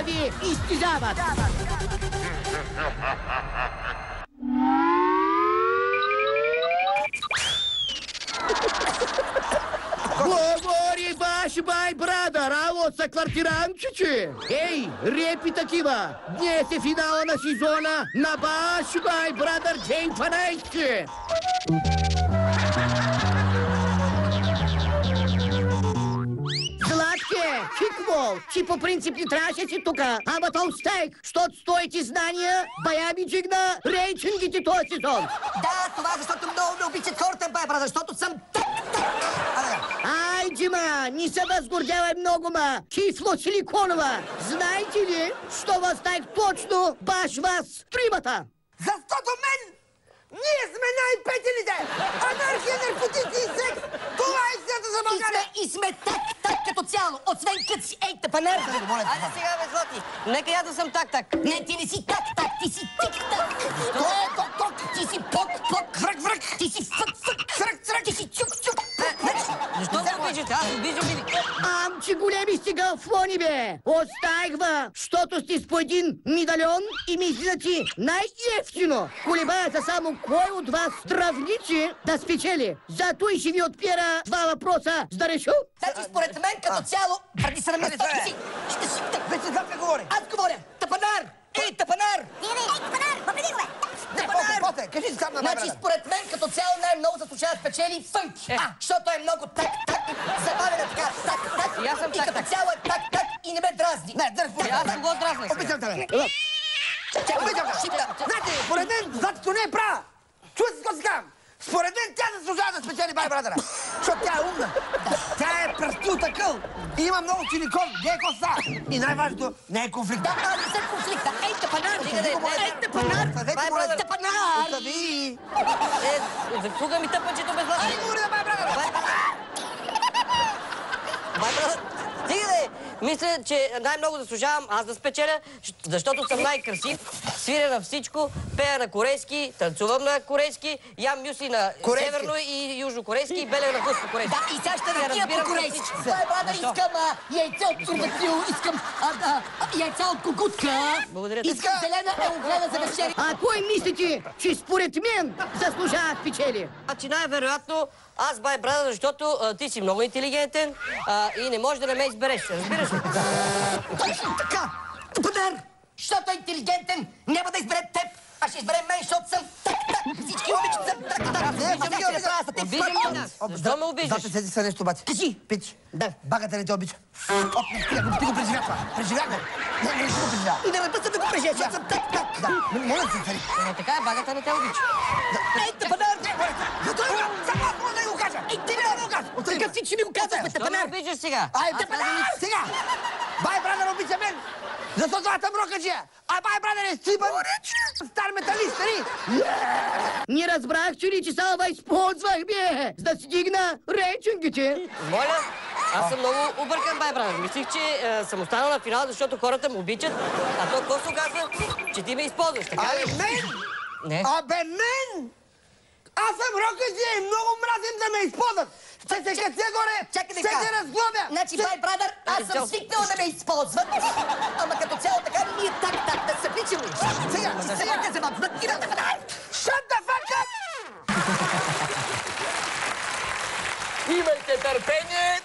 ви изтезават. Говори ваш бай брадър, ало са квартиранчичи. Ей, репи такива. Днес е финала на сезона на баш бай брадър ден 12. Златке, какво? Ти по принцип не трябваше си тука. Ама толстек, щото стоите знания, бая ми джигна рейтингите този сезон. Да, това защото много ме обичат хората, бай брат, защото съм Айде, ма, не се възгордявай много, ма. Кисло силиконова. Знаете ли, що възставих точно баш вас тримата? Защото ние сме най-петелите! Анархия, наркотици и секс! Това е истината за България! И сме так като цяло, освен като си ей тъпанер! Айде сега, бе, Злати, нека я да съм так-так. Не, ти не си так, ти си тик-так! То е ток-ток, ти си пок-пок, врък, ти си фък-фък, срък, ти си чук-чук! Защо се обиждате? Аз обиждам ли? Амче големи сте галфони, бе! Оставих ва, щото сте с по един медальон и ми излизате най-ефтино. Колебаята само кой от вас здравници да спечели. Зато и ще ви отпира два въпроса, за да решу. Значи според мен като цяло, преди 70 си, ще си тъп. Вече знам как говори. Аз говоря, тъпанар! Ей, тъпанар! Поте, кажи си сам на Значи брада. според мен като цяло най-много заслужава да спечели фънки. Защото е много так-так, забавена така, так-так. И аз съм И като так-так. цяло е так-так и не ме дразни. Не, държ по И аз го дразнах. Обичам те, бе. Чакай, Обичам те. Знаете, според мен, златото не е права. Чуй се, какво си казвам. Според мен тя заслужава да спечели бай брадъра. Защото тя е умна. Тя е пръстил къл. И има много силикон, не е коса. И най-важното, не е конфликт. Да, аз не съм конфликта. Ей, тъпанар! Ей, тъпанар! Бай, брадър. Тъпанар! Остави. За кога ми тъпачето без Злати? Ай, говори да бай брадъра. Бай, брат, стига де! Мисля, че най-много заслужавам аз да спечеля, защото съм най-красив, свиря на всичко, пея на корейски, танцувам на корейски, ям мюсли на Корейски. северно и южно-корейски и беля на русско-корейски. Да, и сега ще разбира по корейски. Бай, брада, искам яйце от турбатил, искам яйца от кукутка. Благодаря. Искам зелена еуглена за вечеря. А кой мислите, че според мен заслужава спечели? Значи най-вероятно аз, бай, брада, защото ти си много интелигентен и не можеш да не ме избереш. Разбираш ли? Точно така! Тъпанар! Защото е интелигентен, няма да избере теб, а ще избере мен, защото съм так-так. Всички момичета съм так-так. Обиждам ли нас? Защо ме обиждаш? Злато, седи се нещо обаче. Кажи. Пич, Да. багата не те обича. Ти го преживя това. Преживя го. Не ще го преживя. И да ме пъсна да го прежия, защото съм так-так. Да, моля се, цари. Но така е, багата не те обича. Ей, тъпанар! Само аз мога да го кажа. Ей, ти не го кажа! Такъв ти, че ми го казваш, бе, Защо ме тъпанар! обиждаш сега? Ай, Аз казвам, сега! Бай, брадър, обича мен! Защото аз съм рокаджия! А бай, брадър е стибан! Стар металист, нали? Не разбрах, че ли, че само ва използвах, бе, за да си дигна рейтингите. моля, аз съм много объркан, бай, брат. Мислих, че съм останал на финал, защото хората ме обичат, а то какво се оказва, че ти ме използваш, така ли? Мен? Не. Абе, мен? Аз съм рокаджия и много мразим да ме използват! Ще се катя горе! Чакай да ще кажа. се разглобя! Значи, бай, брадър, аз съм свикнал да ме използват, ама като цяло така ми е так-так да се пичаме. Сега, Сега те се въпнат и да тъпанар! Shut the fuck up! Имайте търпение